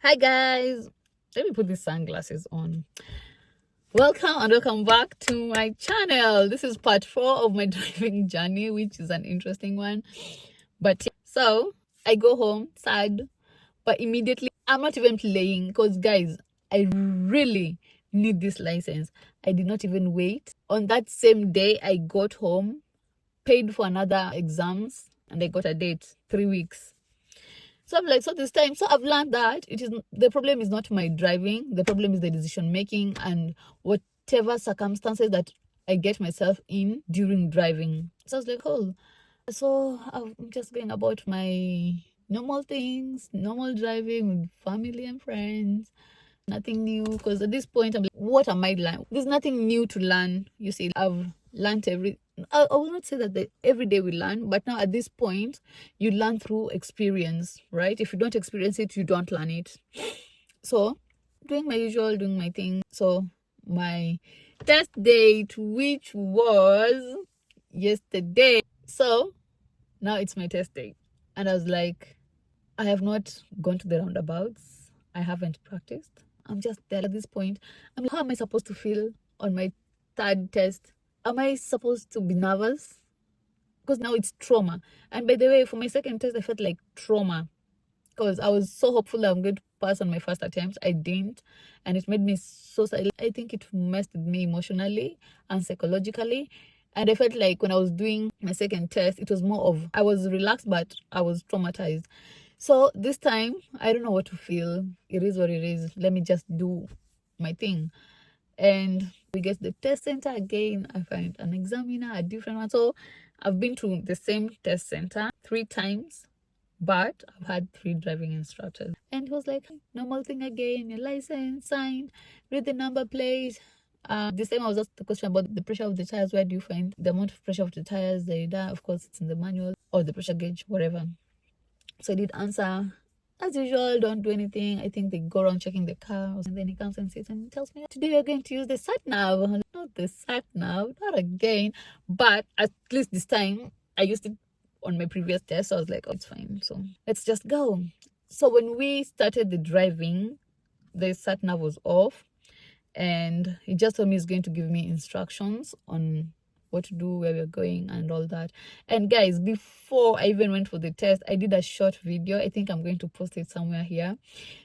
Hi guys, let me put these sunglasses on. Welcome back to my channel. This is part 4 of my driving journey, which is an interesting one. But so I go home sad, but immediately I'm not even playing because guys, I really need this license. I did not even wait. On that same day, I got home, paid for another exams, and I got a date 3 weeks. So I'm like, so this time, so I've learned that it is the problem is not my driving, the problem is the decision making and whatever circumstances that I get myself in during driving. So I was like, oh, so I'm just going about my normal things, normal driving with family and friends. Nothing new, because at this point I'm like, what am I learning? There's nothing new to learn. You see, I've learned I will not say that every day we learn, but now at this point you learn through experience, right? If you don't experience it, you don't learn it. So doing my usual, doing my thing. So my test date, which was yesterday, so now it's my test date, and I was like, I have not gone to the roundabouts, I haven't practiced, I'm just there at this point. I'm like, how am I supposed to feel on my third test? Am I supposed to be nervous? Because now it's trauma. And by the way, for my second test, I felt like trauma because I was so hopeful that I'm going to pass on my first attempt. I didn't, and it made me so sad. I think it messed with me emotionally and psychologically. And I felt like when I was doing my second test, it was more of I was relaxed, but I was traumatized. So this time, I don't know what to feel. It is what it is. Let me just do my thing. And we get the test center again. I find an examiner, a different one. So I've been to the same test center 3 times, but I've had 3 driving instructors. And he was like, normal thing again, your license, sign, read the number plate. This time I was asked the question about the pressure of the tires. Where do you find the amount of pressure of the tires? Of course, it's in the manual or the pressure gauge, whatever. So I did answer, as usual, don't do anything. I think they go around checking the car. And then he comes and sits and he tells me, today we're going to use the sat nav. Like, not the sat nav, not again. But at least this time, I used it on my previous test. So I was like, oh, it's fine. So let's just go. So when we started the driving, the sat nav was off. And he just told me he's going to give me instructions on what to do, where we're going, and all that. And guys, before I even went for the test, I did a short video. I think I'm going to post it somewhere here,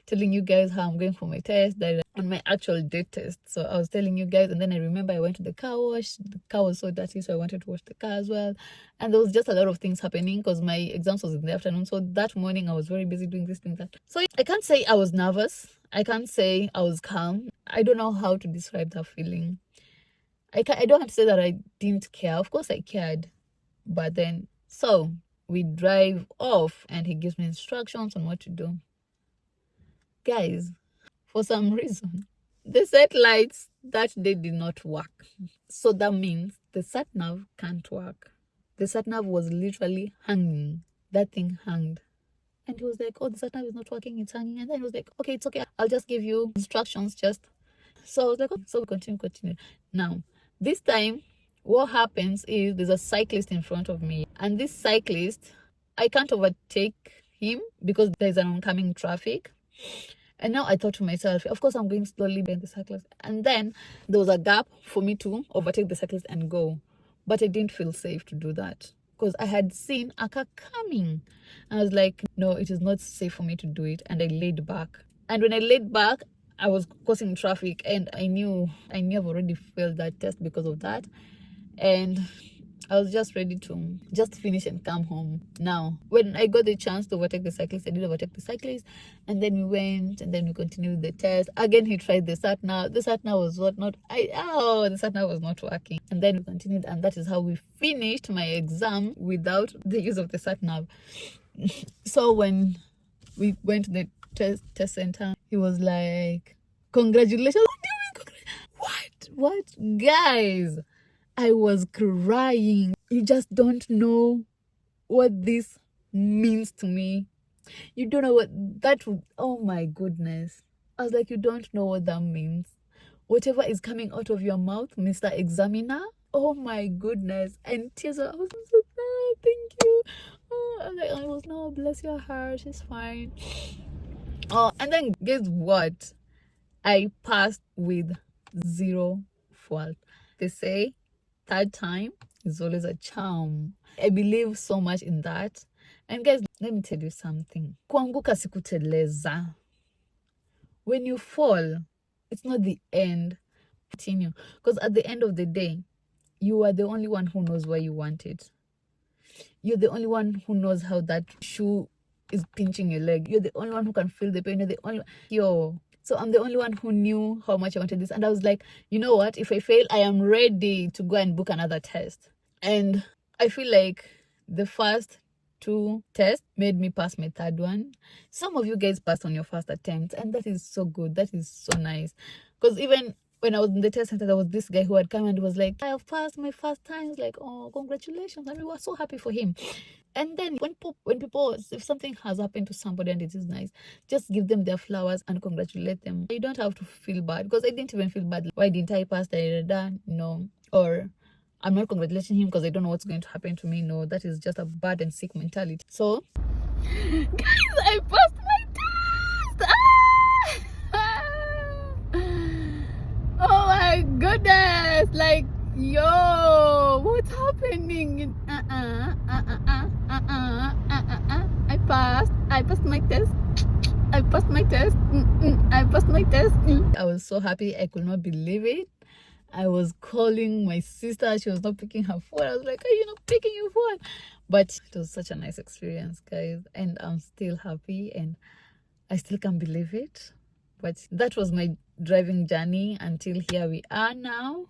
telling you guys how I'm going for my test, that on my actual day test. So I was telling you guys, and then I remember I went to the car wash. The car was so dirty, so I wanted to wash the car as well. And there was just a lot of things happening because my exams was in the afternoon. So that morning I was very busy doing this, doing that. So I can't say I was nervous. I can't say I was calm. I don't know how to describe that feeling. I don't have to say that I didn't care. Of course I cared. But then, so we drive off and he gives me instructions on what to do. Guys, for some reason, the set lights that day did not work. So that means the sat nav can't work. The sat nav was literally hanging. That thing hung. And he was like, oh, the sat nav is not working, it's hanging. And then he was like, okay, it's okay, I'll just give you instructions, just. So I was like, oh, so we continue. Now, this time, what happens is there's a cyclist in front of me. And this cyclist, I can't overtake him because there's an oncoming traffic. And now I thought to myself, of course I'm going slowly behind the cyclist. And then there was a gap for me to overtake the cyclist and go. But I didn't feel safe to do that because I had seen a car coming. And I was like, no, it is not safe for me to do it. And I laid back. And when I laid back, I was causing traffic, and I knew I've already failed that test because of that. And I was just ready to just finish and come home. Now, when I got the chance to overtake the cyclist, I did overtake the cyclist, and then we went, and then we continued the test. Again, he tried the sat nav. The sat nav was the sat nav was not working. And then we continued, and that is how we finished my exam without the use of the sat nav. So when we went to the test center, he was like, congratulations. What guys, I was crying. You just don't know what this means to me. You don't know what that would, oh my goodness. I was like, you don't know what that means. Whatever is coming out of your mouth, Mr. Examiner, oh my goodness. And tears, I was so sad, thank you. Oh, I was like, I was, no, bless your heart, it's fine. Oh, and then guess what? I passed with zero fault. They say third time is always a charm. I believe so much in that. And guys, let me tell you something. Kuanguka si kuteleza. When you fall, it's not the end. Continue. Because at the end of the day, you are the only one who knows where you want it. You're the only one who knows how that shoe is pinching your leg. You're the only one who can feel the pain. You're the only yo. So I'm the only one who knew how much I wanted this. And I was like, you know what? If I fail, I am ready to go and book another test. And I feel like the first two tests made me pass my third one. Some of you guys passed on your first attempt, and that is so good. That is so nice. Because even when I was in the test center, there was this guy who had come and was like, I have passed my first time. It's like, oh, congratulations. And we were so happy for him. And then when people, if something has happened to somebody and it is nice, just give them their flowers and congratulate them. You don't have to feel bad, because I didn't even feel bad. Why didn't I pass? No. Or I'm not congratulating him because I don't know what's going to happen to me. No, that is just a bad and sick mentality. So, guys, I passed my test. Oh my goodness! Like, yo, what's happening? I passed. I passed my test. I passed my test. I passed my test. I was so happy. I could not believe it. I was calling my sister. She was not picking her phone. I was like, are you not picking your phone? But it was such a nice experience, guys. And I'm still happy and I still can't believe it. But that was my driving journey until here we are now.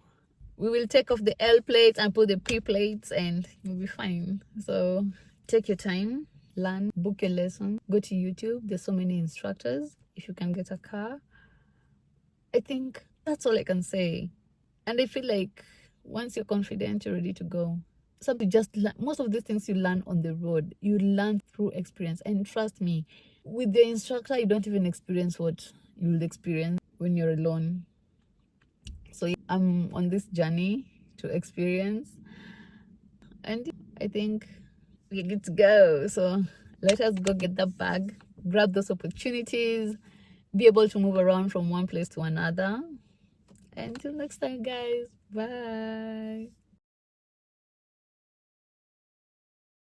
We will take off the L plates and put the P plates and we'll be fine. So take your time, learn, book your lesson, go to YouTube. There's so many instructors. If you can get a car, I think that's all I can say. And I feel like once you're confident, you're ready to go. So you just learn. Most of these things you learn on the road. You learn through experience. And trust me, with the instructor, you don't even experience what you will experience when you're alone. So I'm on this journey to experience. And I think we're good to go. So let us go get that bag, grab those opportunities, be able to move around from one place to another. Until next time, guys. Bye.